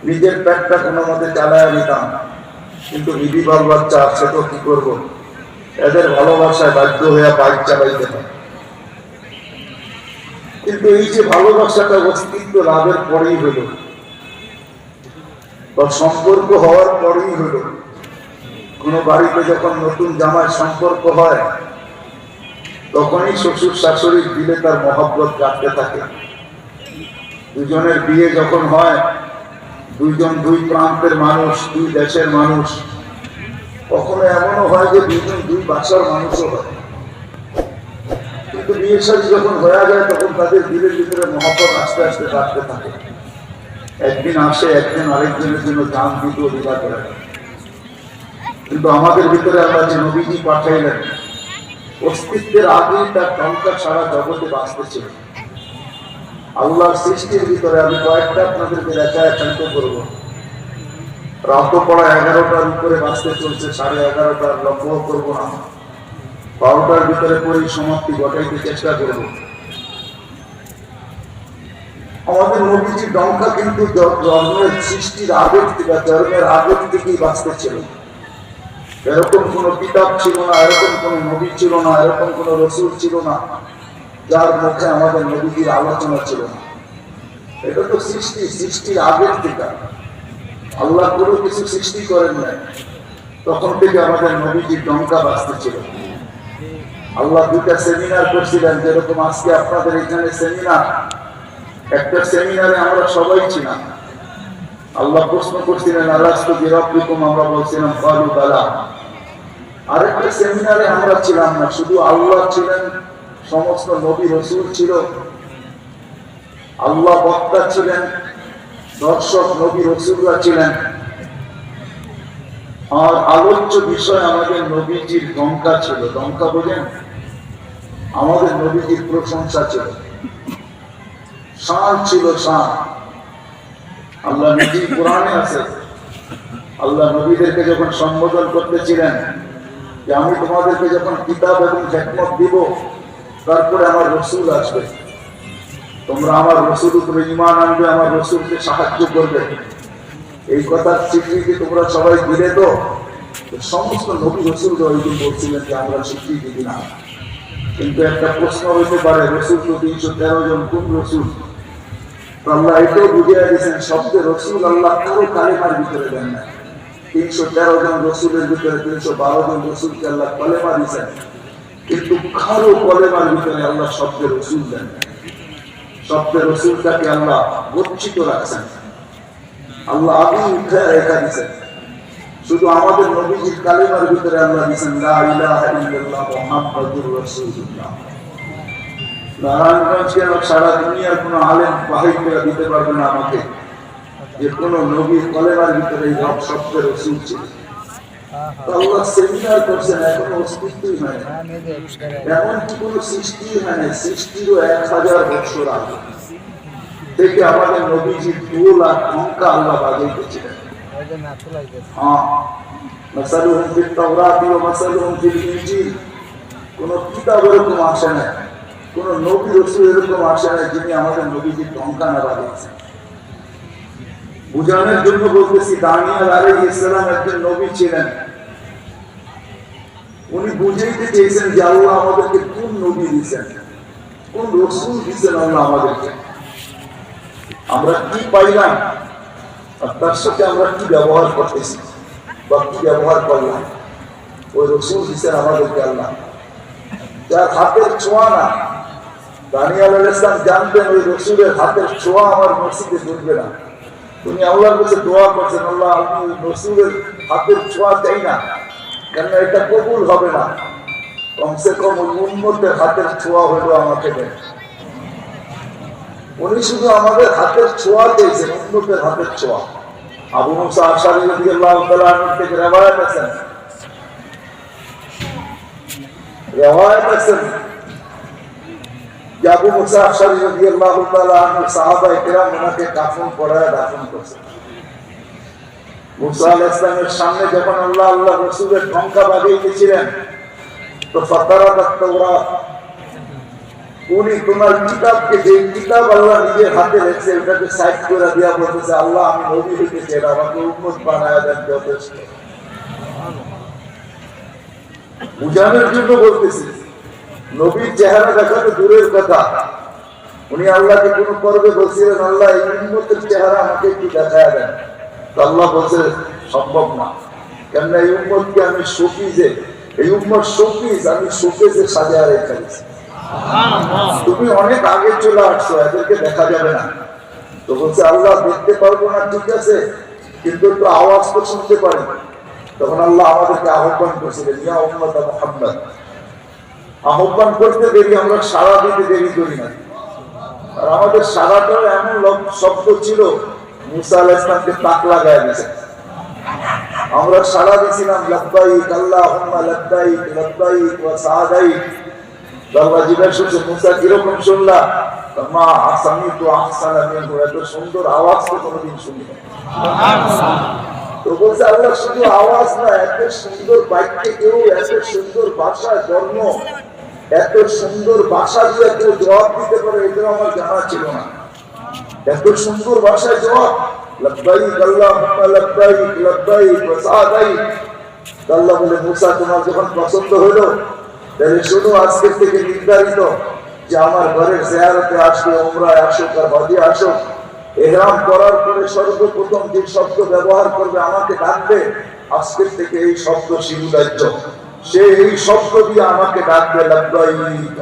নিজের পেটটা কোনো মতে চালায় নিতাম, কিন্তু বিবি বাল বাচ্চা সে তো কি করবো, এদের ভালোবাসায় বাধ্য হয়ে বাইক চালাইতে হয়। কিন্তু এই যে ভালোবাসাটা অস্তিত্ব লাভের পরেই হলো বা সম্পর্ক হওয়ার পরেই হলো, কোন বাড়িতে যখন নতুন জামাই সম্পর্ক হয় তখনই শ্বশুর শাশুড়ির দিলে তার মহব্বত কাটতে থাকে। দুজনের বিয়ে যখন হয়, দুইজন দুই প্রান্তের মানুষ, দুই দেশের মানুষ, কখনো এমনও হয় যে দুইজন দুই ভাষার মানুষও হয়। কিন্তু বিয়ে শাদী যখন হয়ে যায় তখন তাদের দিলের ভিতরে মহব্বত আস্তে আস্তে কাটতে থাকে। একদিন আসে, একদিন আরেকজনের জন্য জান দিতে অধিকার করে। কিন্তু আমাদের ভিতরে আল্লাহ যে নবীজি পাঠাইলেন, অস্তিত্বের আগে তার টঙ্কা সারা জগতে বাঁচতেছিল। আল্লাহর সৃষ্টির ভিতরে আমি কয়েকটা আপনাদেরকে দেখায় একান্ত করবো। রাত পড়া 11টার উপরে বাঁচতে চলছে, 11:30 লক্ষ্য করবো না, 12টার ভিতরে পরিসমাপ্তি ঘটাইতে চেষ্টা করব। আমাদের নবীজির ডঙ্কা কিন্তু জন্মের সৃষ্টির আগের থেকে, জন্মের আগের থেকেই বাঁচতে ছিল। এরকম কোন কিতাব ছিল না, এরকম কোন নবী ছিল না, এরকম কোন রসুল ছিল না যার মুখে আমাদের নবীজির আলোচনা ছিল না। এটা তো সৃষ্টির আগের থেকে। আল্লাহ কোনো কিছু সৃষ্টি করেন নাই, তখন থেকে আমাদের নবীজির ডঙ্কা বাঁচতে ছিল। আল্লাহ দুইটা সেমিনার করছিলেন, যেরকম আজকে আপনাদের এখানে সেমিনার। একটা সেমিনারে আমরা সবাই ছিলাম। আল্লাহ প্রশ্ন করছিলেন আলাস্তু বিরাব্বিকুম, আমরা বলছিলাম ক্বালু বালা। আরেকটা সেমিনারে আমরা ছিলাম না, শুধু আল্লাহ ছিলেন, সমস্ত নবী রসুল ছিল, আল্লাহ বক্তা ছিলেন, দর্শক নবী রসুলরা ছিলেন, আর আলোচ্য বিষয় আমাদের নবীজির ডঙ্কা ছিল। ডঙ্কা বোঝেন? আমাদের নবীজির প্রশংসা ছিল, শান ছিল, শান। আল্লাহ নবী কোরআনে আছে, আল্লাহ নবীদেরকে যখন সম্বোধন করতেছিলেন যে আমি তোমাদেরকে যখন কিতাব এবং হিকমত দিব, তারপরে আমার রসুল আসবে, তোমরা আমার রসুল উপরে ঈমান আনবে, আমার রসুলকে সাহায্য করবে, এই কথার স্বীকৃতি তোমরা সবাই দিলে তো? সমস্ত নবী রসুলরা ওইদিন বলছিলেন যে আমরা স্বীকৃতি দিই না। কিন্তু একটা প্রশ্ন হইতে পারে, রসুল তো 313 জন, কোন রসুল? আল্লাহ এটাও বুঝিয়ে দিয়েছেন, শব্দে রসুল আল্লাহ কারো কালেমার ভিতরে দেন না। 313 জন রসুলের ভিতরে 312 জন রসুলকে আল্লাহ কলেমা দিয়েছেন, কিন্তু কারো কলেমার ভিতরে আল্লাহ শব্দে রসুল দেন না। শব্দে রসুলটাকে আল্লাহ গচ্ছিত রাখছেন, আল্লাহ আগে উঠে রেখা দিয়েছেন। শুধু আমাদের নবীজির কালেমার ভিতরে আল্লাহ দিয়েছেন লা ইলাহা ইল্লাল্লাহ মুহাম্মাদুর রাসূলুল্লাহ। নারায়ণগঞ্জকে সারা দুনিয়ার কোন আলেম বাহির করে দিতে পারবে না আমাকে যে কোন নবীর কলেমার ভিতরে এই শব্দের রসুল ছিল। আল্লাহ সেমিনার করছেন, এখনো অস্তিত্বই হয় না, এমনকি কোন সৃষ্টি হয় না। সৃষ্টিরও 1000 বছর আগে থেকে আমাদের নবীজির 2 লাখ ঘন্টা আল্লাহ বাজাইতেছিলেন। মাসালুহুম ফিত তাওরাতি ওয়া মাসালুহুম ফিল ইনজিল। কোন কিতাব এরকম আসে না, কোন নবী রসুল এরকম আসে না যিনি আমাদের নবীজির ঘন্টা না বাজাইছেন। বুঝানোর জন্য বলতেছি, দানিয়েল আলাইহিস সালাম একজন নবী ছিলেন। উনি বুঝাইতে চেয়েছেন যে আল্লাহ আমাদেরকে কোন নবী দিয়েছেন, কোন রসুল দিয়েছেন আল্লাহ আমাদেরকে, আমরা কি পাইলাম আর তার সাথে আমরা কি ব্যবহার করতেছি বা কি ব্যবহার করলাম। ওই রসুল দিয়েছেন আমাদেরকে আল্লাহ, যার হাতের ছোঁয়া না। দানিয়েল আলাইহিস সালাম জানতেন ওই রসুলের হাতের ছোঁয়া আমার মসজিদে ঢুকবে না। উনি আল্লাহর কাছে দোয়া করছেন, আল্লাহ আমি রসুলের হাতের ছোঁয়া চাই না, কেন এটা কবুল হবে না, কমসে কম উম্মতের হাতের ছোঁয়া হলো আমাকে দেন। উনি শুধু আমাদের হাতের ছোঁয়া চেয়েছেন, উম্মতের হাতের ছোঁয়া। আবু মুসা আশআরী রাদিয়াল্লাহু তাআলা আনহু থেকে রিওয়ায়াত আছে, যে আবু মুসা আশআরী রাদিয়াল্লাহু তাআলা আনহু সাহাবায়ে কেরাম ওনাকে কাফন পরায় দাফন করেছেন। মুসা আলাইহিস সালামের সামনে যখন আল্লাহ রাসূলের ঢঙ্কা বাজাইতেছিলেন, তো ফাতারাত তাওরাত, উনি তোমার কিতাবকে, যে কিতাব আল্লাহ নিজের হাতে রেখেছে, ওটাকে সাইড করে দিয়া বলতেছে, আল্লাহ আমি নবী হইতে চাই, আমাকে উম্মত বানায় দেন, যথেষ্ট। বুঝানোর জন্য বলতেছি, নবীর চেহারা দেখা তো দূরের কথা, উনি আল্লাহকে কোন পর্বে বলছিলেন, আল্লাহ এই উম্মতের চেহারা আমাকে একটু দেখায় দেন। আল্লাহ বলছে সম্ভব না, কেননা এই উম্মতকে আমি শোপিজে, এই উম্মত শোপিজ, আমি শোকেজে সাজায় রেখেছি। তুমি অনেক আগে চলে আসছো, এদেরকে দেখা যাবে না। তো বলছে আল্লাহ দেখতে পারবো না, ঠিক আছে, কিন্তু একটু আওয়াজ তো শুনতে পারি। তখন আল্লাহ আমাদেরকে আহ্বান করছিলেন, ইয়া উম্মত মুহাম্মদ। আহ্বান করতে দেরি, আমরা সারা দিতে দেরি করি না। আর আমাদের সারাটাও এমন শব্দ ছিল, মুসা আলাইহিস সালামকে তাক লাগায় দিয়েছে। আমরা সারা দিছিলাম লাব্বাইক আল্লাহুম্মা লাব্বাইক লাব্বাইক ওয়া সাআদাইক। আল্লাহ জিজ্ঞাসা করছে, মুসা কিরকম শুনলা? মা আসামি তো আহসানা মিনহু, এত সুন্দর আওয়াজ তো কোনোদিন শুনি না। তো বলছে আল্লাহ শুধু আওয়াজ না, এত সুন্দর বাক্যে কেউ, এত সুন্দর ভাষায় জন্ম, এত সুন্দর ভাষা দিয়ে কেউ জবাব দিতে পারে, এটা আমার জানা ছিল না। এত সুন্দর ভাষায় জবাব, লাব্বাইক আল্লাহুম্মা লাব্বাইক লাব্বাইক ওয়া সাআদাইক। আল্লাহ বলে, মুসা তোমার যখন পছন্দ হলো, তাহলে শুনো, আজকের থেকে নির্ধারিত যে আমার ঘরের জিয়ারতে আসবে, উমরায় আসুক আর হজে আসুক, ইহরাম করার পরে সর্বপ্রথম যে শব্দ ব্যবহার করবে, আমাকে ডাকবে, আজকের থেকে এই শব্দ শিরুধার্য। সে এই শব্দ দিয়ে আমাকে ডাকবে, লাব্বাইক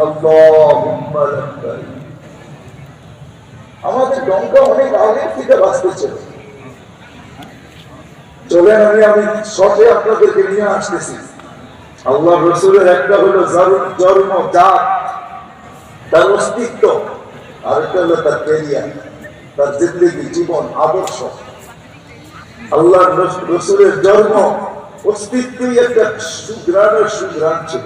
আল্লাহুম্মা লাব্বাইক। আমাদের ডঙ্কা অনেক আগের থেকে বাঁচতেছে। চলেন আমি শর্টে আপনাদেরকে নিয়ে আসতেছি। আল্লাহ রসুলের একটা হলো জন্ম, জাত, তার অস্তিত্ব, আর একটা হলো তার ক্যারিয়ার, তার জিন্দগি, জীবন, আদর্শ। আল্লাহ রসুলের জন্ম, অস্তিত্বই একটা সুগ্রামের সুগ্রাম ছিল।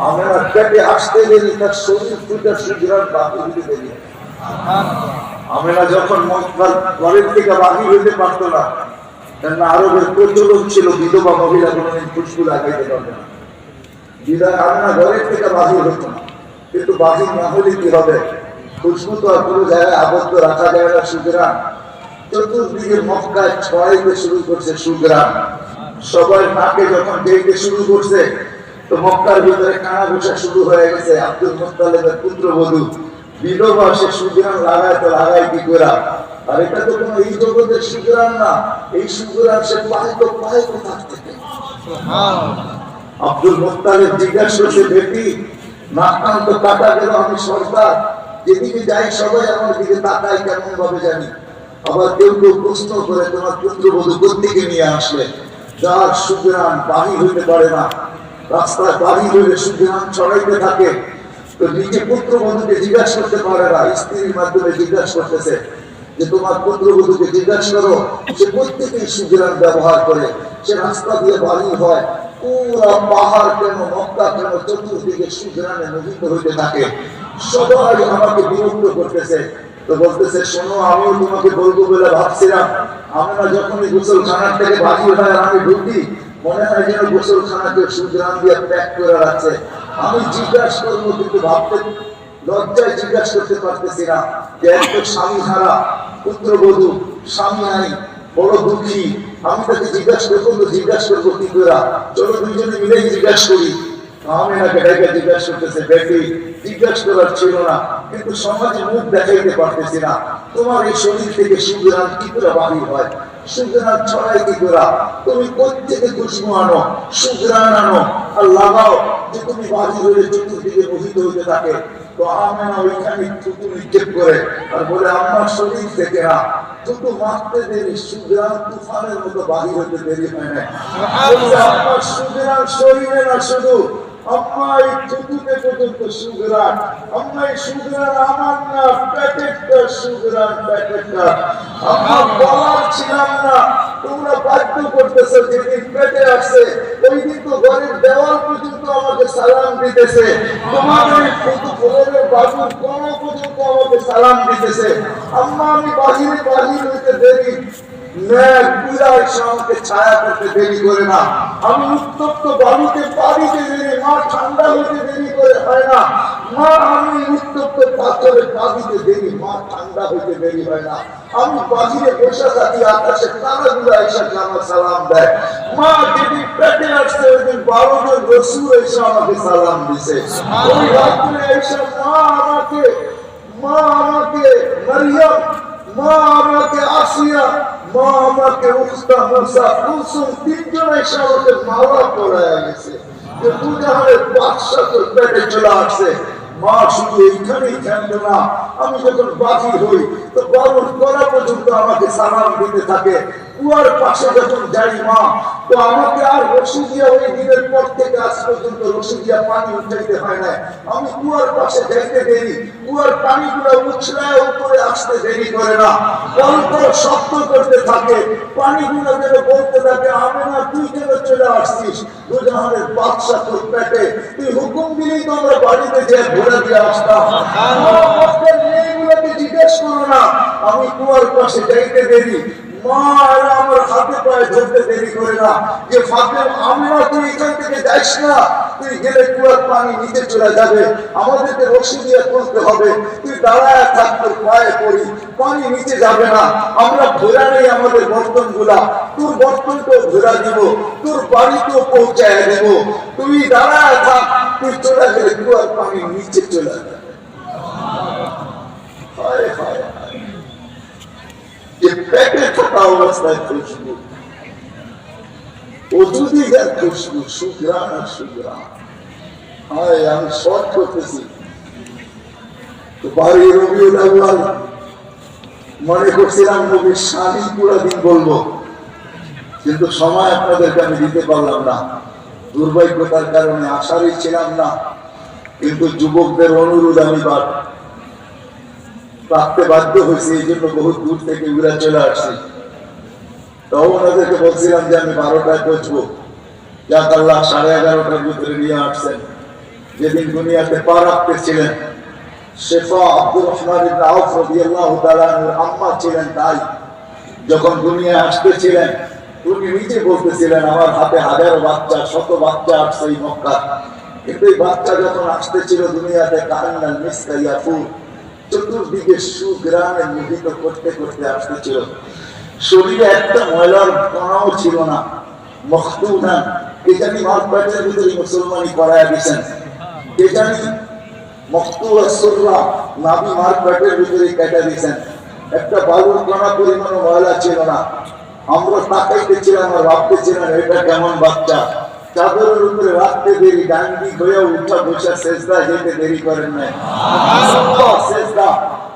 আমরা পেটে আসতে গেলে তার শরীর দুটা সুগ্রাম বাকি হইতে দেরি। আমরা যখন ঘরের থেকে বাহির হইতে পারতো না, কেননা আরবের প্রচলন ছিল বিধবা মহিলা কোনদিন খুশবু লাগাইতে পারবে না, বিদায় আমরা ঘরের থেকে বাহির হতো না। কিন্তু বাহির না হলে কি হবে, খুশবু তো আর কোনো জায়গায় আবদ্ধ রাখা যায় না। সুগ্রাম চতুর্দিকে মক্কায় ছড়াইতে শুরু করছে সুগ্রাম। সবাই নাকে যখন দেখতে শুরু করছে, তো মক্কার ভিতরে কানা ঘোষা শুরু হয়ে গেছে। আব্দুল মুত্তালিবের পুত্রবধূ বিধবা, সে সুগ্রাম লাগায় তো লাগাই কি করে? আর এটা তো কোনো এই জগতের সুগ্রাম না, এই সুগ্রাম সে পাইতো থাকতে। আব্দুল মুত্তালিব জিজ্ঞাসা করছে, বেটি নাকান তো কাটা গেল, আমি সর্দার, যেদিকে যাই সবাই আমার দিকে তাকায়, কেমন ভাবে জানি। আবার কেউ কেউ প্রশ্ন করে, তোমার পুত্রবধূ কোত্থেকে নিয়ে আসলে? যার সুগ্রাম বাহির হইতে পারে না, রাস্তায় বাহির হইলে সুগ্রাম ছড়াইতে থাকে। তো নিজে পুত্রবধূকে জিজ্ঞাসা করতে পারে না, স্ত্রীর মাধ্যমে জিজ্ঞাসা করতেছে যে তোমার পুত্রবধূকে জিজ্ঞাসা করো, সে প্রত্যেকেই সুগ্রাম ব্যবহার করে, সে রাস্তা দিয়ে বাহির হয়, পুরা পাহাড় কেন, মক্কা কেন, চতুর্দিকে সুগ্রামে মোহিত হইতে থাকে। সবাই আমাকে বিরক্ত করতেছে। তো বলতেছে, শোনো, আমিও তোমাকে বলবো বলে ভাবছিলাম। আমরা যখনই গোসলখানার থেকে বাহির হয়, আমি ঢুকি, মনে হয় যেন গোসলখানাকে সুগ্রাম দিয়ে প্যাক করে রাখছে। আমি জিজ্ঞাসা করবো, কিন্তু ভাবতে লজ্জায় জিজ্ঞাসা করতে পারতেছি না যে একটা স্বামী হারা পুত্রবধূ, স্বামী নাই, বড় দুঃখী, আমি তাকে জিজ্ঞাসা করবো কি করে? চলো দুইজনে মিলেই জিজ্ঞাসা করি। আমি এনাকে ডেকে জিজ্ঞাসা করতেছে, বেটি জিজ্ঞাসা করার ছিল না, কিন্তু সমাজে মুখ দেখাইতে পারতেছি না, তোমার এই শরীর থেকে সুগ্রাম কি করে বাহির হয়? সুগ্রাম ছড়াই কি করে? তুমি কোত্থেকে খুশবু আনো, সুগ্রাম আনো আর লাগাও, যে তুমি বাহির হলে চতুর্দিকে মোহিত হইতে থাকে। তো আমেনা ওইখানে থুতু নিক্ষেপ করে আর বলে, আমার শরীর থেকে না, থুতু মারতে দেরি, সুগ্রাম তুফানের মতো বাহির হইতে দেরি হয় না। আমার সুগ্রাম শরীরে না, শুধু আমার এই থুতুতে পর্যন্ত সুগ্রাম। আমার সুগ্রাম আমার না, প্যাকেটটা সুগ্রাম, প্যাকেটটা আমার বলার ছিলাম না, তোমরা বাধ্য করতেছো। যেদিন পেটে আসছে, ওই দিন তো ঘরের দেওয়াল পর্যন্ত আমাকে সালাম দিতেছে, তোমাদের থুতু ফোনের বাবুর কোন পর্যন্ত আমাকে সালাম দিতেছে। আম্মা আমি বাহির হইতে দেরি, আমাকে ছায়া করতে দেরি করে না। আমি উত্তপ্ত বালুতে পানিতে দেরি, মা ঠান্ডা হইতে দেরি করে হয় না। মা আমি উত্তপ্ত পাথরে পানিতে দেরি, মা ঠান্ডা হইতে দেরি হয় না। আমি বাহিরে বসে থাকি, আকাশে তারাগুলো এসে আমার সালাম দেয়। মা যেদিন পেটে আসছে ওই দিন 12 জন রসুল এসে আমাকে সালাম দিছে। ওই রাত্রে এসে মা আমাকে মারিয়াম, মা আমাকে আসিয়া, মা আমাকে উস্তা মুসা কুলসুম তিনজন এসে আমাকে মালা পড়ায় গেছে যে দুজাহানের বাদশা তোর পেটে চলে আসছে। মা শুধু এইখানেই থাকবে না, আমি যখন বাকি হই তো বাবুর করা পর্যন্ত আমাকে সালাম দিতে থাকে। কুয়ার পাশে যখন যাই মা, তো আমাকে আর রশি দিয়া ওই দিনের পর থেকে আজ পর্যন্ত রশি দিয়া পানি উঠাইতে হয় না। আমি কুয়ার পাশে যাইতে দেরি, কুয়ার পানিগুলো উছলায় উপরে আসতে দেরি করে না। অল্প শক্ত করতে থাকে, পানিগুলো যেন বলতে থাকে আমি না তুই কেন চলে আসছিস, দুজাহানের বাদশা তোর পেটে, তুই হুকুম দিলেই তো আমরা বাড়িতে যে ঘুরে দিয়ে আসতাম। মেয়েগুলোকে জিজ্ঞেস করো না, আমি কুয়ার পাশে যাইতে দেরি, মা আমার হাতে পায়ে ধরতে দেরি করে না যে ফাতে আমরা তুই এখান থেকে যাইস না, তুই গেলে কুয়ার পানি নিচে চলে যাবে, আমাদেরকে রশি দিয়ে তুলতে হবে, তুই দাঁড়ায় থাক, তোর পায়ে পড়ি, পানি নিচে যাবে না। আমরা ঘোরা নেই আমাদের বর্তন গুলা, তোর বর্তন তো ঘোরা দিব, তোর বাড়ি তো পৌঁছায় দেব, তুই দাঁড়ায় থাক, তুই চলে গেলে কুয়ার পানি নিচে চলে যাবে। হায় হায় যে পেটে থাকা অবস্থায় খুশবু, অজুদিগার খুশবু, সুগ্রাণ আর সুগ্রাণ। হায় আমি শর্ট করতেছি তো বাড়ি রবিউল আউয়াল মনে করছিলাম নবীর শানি পুরা দিন বলবো, কিন্তু সময় আপনাদেরকে আমি দিতে পারলাম না, দুর্ভাগ্যতার কারণে আসারই ছিলাম না। কিন্তু যুবকদের অনুরোধ আমি রাখতে বাধ্য হয়েছি, এই জন্য বহু দূর থেকে উড়া চলে আসছি। তখন ওনাদেরকে বলছিলাম যে আমি 12টায় পৌঁছবো, যাক আল্লাহ 11:30টার ভিতরে নিয়ে আসছেন। যেদিন দুনিয়াতে পা রাখতেছিলেন শেফা আব্দুর রহমান ইবনে আউফ রাদিয়াল্লাহু তাআলা আনহুর আম্মা ছিলেন তাই, যখন দুনিয়ায় আসতেছিলেন উনি নিজে বলতেছিলেন আমার হাতে হাজারো বাচ্চা, শত বাচ্চা আসছে এই মক্কা, কিন্তু এই বাচ্চা যখন আসতেছিল দুনিয়াতে কান্নাল মিসকা ইয়াফুর, চতুর্দিকে সুগ্রামে মোহিত করতে করতে আসতেছিল। শরীরে একটা ময়লার কণাও ছিল না, মখতুনা কে জানি মার পেটের ভিতরে মুসলমানি করায় দিয়েছেন, কে জানি মখতুয়া সুররা নাবি মার পেটের ভিতরে কেটে দিয়েছেন, একটা বালুর কণা পরিমাণ ময়লা ছিল না। আমরা তাকাইতেছিলাম আর ভাবতেছিলাম এটা কেমন বাচ্চা, চাদরের উপরে রাখতে দেরি, ডান দিক হয়ে উঠা বসা সেজদা যেতে দেরি করেন নাই। সেজদা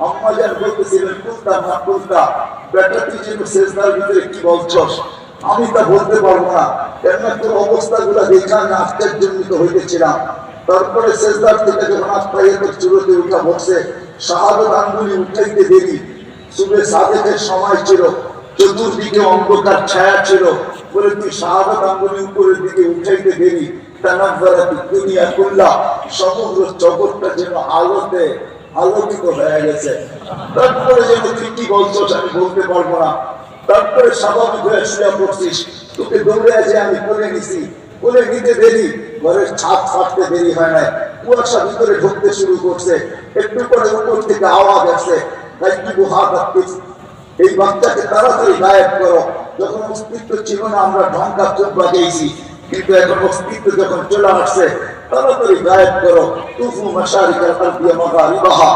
আম্মাজান বলতেছিলেন কুলতা মা কুলতা, বেটা তুই যেন সেজদার ভিতরে কি বলছস, আমি তা বলতে পারবো না, কেননা তোর অবস্থাগুলা দেখা আমি আশ্চর্যজনিত হইতেছিলাম। তারপরে সেজদার থেকে যখন আত্মাইয়াতের চূড়াতে উঠা বসে শাহাদাত আঙ্গুলি উঠাইতে দেরি, সুবে সাদেকের সময় ছিল, চতুর্দিকে অন্ধকার ছায়া ছিল, বলে তুই শাহাদাত আঙ্গুলি উপরের দিকে উঠাইতে দেরি, তানাব্বারাত দুনিয়া কুল্লাহ, সমগ্র জগৎটা যেন আলোতে আলোকিত হয়ে গেছে। তারপরে যেন তুই কি বলছস আমি বলতে পারবো না। তারপরে স্বাভাবিক হয়ে শুয়ে পড়ছিস, তোকে দৌড়ে আছে আমি কোলে নিছি, কোলে নিতে দেরি, ঘরের ছাদ ফাটতে দেরি হয় না, কুয়াশা ভিতরে ঢুকতে শুরু করছে, একটু পরে উপর থেকে আওয়াজ আসছে তাই কি গুহা থাকতিস, এই বাচ্চাকে তাড়াতাড়ি গায়েব করো। যখন অস্তিত্ব ছিল না আমরা ঢঙ্কা চোখ বাজিয়েছি, কিন্তু এখন অস্তিত্ব যখন চলে আসছে তাড়াতাড়ি গায়েব করো। তুফু মাশারিকাল আরদি ওয়া মাগারিবাহা,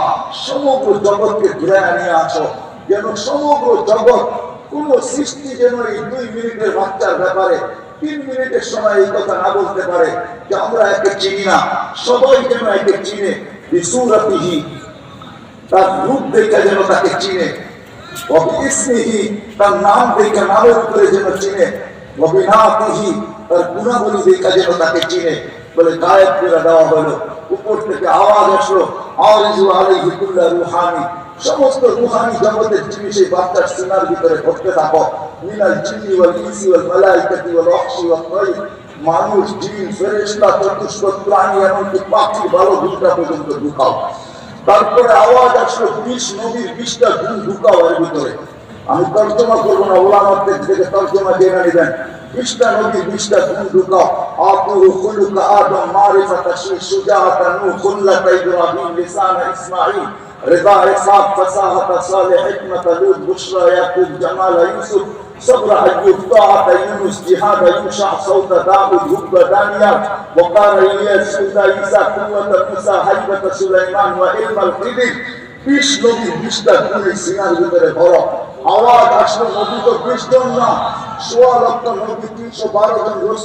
সমগ্র জগৎকে ঘুরে নিয়ে আসো, যেন সমগ্র জগৎ কোন সৃষ্টি যেন এই 2 মিনিটের বাচ্চার ব্যাপারে 3 মিনিটের সময় এই কথা না বলতে পারে যে আমরা একে চিনি না, সবাই যেন একে চিনে, বিসুরাতিহি তার রূপ দেখে যেন তাকে চিনে, অবিস্মিহি তার নাম দেখে নামের উপরে যেন চিনে, অবিনাতিহি তার গুণাবলী দেখে যেন তাকে চিনে। বলে গায়েব করে দেওয়া হলো, উপর থেকে আওয়াজ আসলো আরিজু আলাইহি কুল্লা রুহানি, সমস্ত রুহানি জগতের জিনিস এই বাচ্চার সিনার ভিতরে ঘটতে থাকো। মিনাল জিন্নি ওয়াল ইনসি ওয়াল মালাইকাতি ওয়াল ওয়াহশি ওয়াত তাইর, মানুষ, জিন, ফেরেশতা, চতুষ্পদ প্রাণী, এমনকি পাখি, ভালো ভূতটা পর্যন্ত ঢুকাও। তারপরে আওয়াজ আসলো 20 নবীর 20টা গুণ ঢুকাও এর ভিতরে। আমি তর্জমা করবো না, ওলামাদের থেকে তর্জমা জেনে নেবেন। 20টা নবী 20টা গুণ ঢুকা। আতুরু খুলুকা আদম, মারিফাতা শীশ, সুজাআতা নূহ, খুল্লাতা ইব্রাহিম, লিসানা ইসমাঈল, রিদা ইসহাক, ফাসাহাতা সালেহ, হিকমাতা লূত, বুশরা ইয়াকুব, জামালা ইউসুফ, صبر أيوب، طاعة يونس، جهاد يوشع، صوت داود، حب دانيال، وقار إلياس، هدى عيسى، قوة موسى، هيبة سليمان، وعلم الخضر। 20 নবী 20টা গুণে সিনার ভিতরে ভরা। আওয়াজ আসলো নবী তো 20 জন না, 16 লক্ষ নবী, 312 জন রাসূল।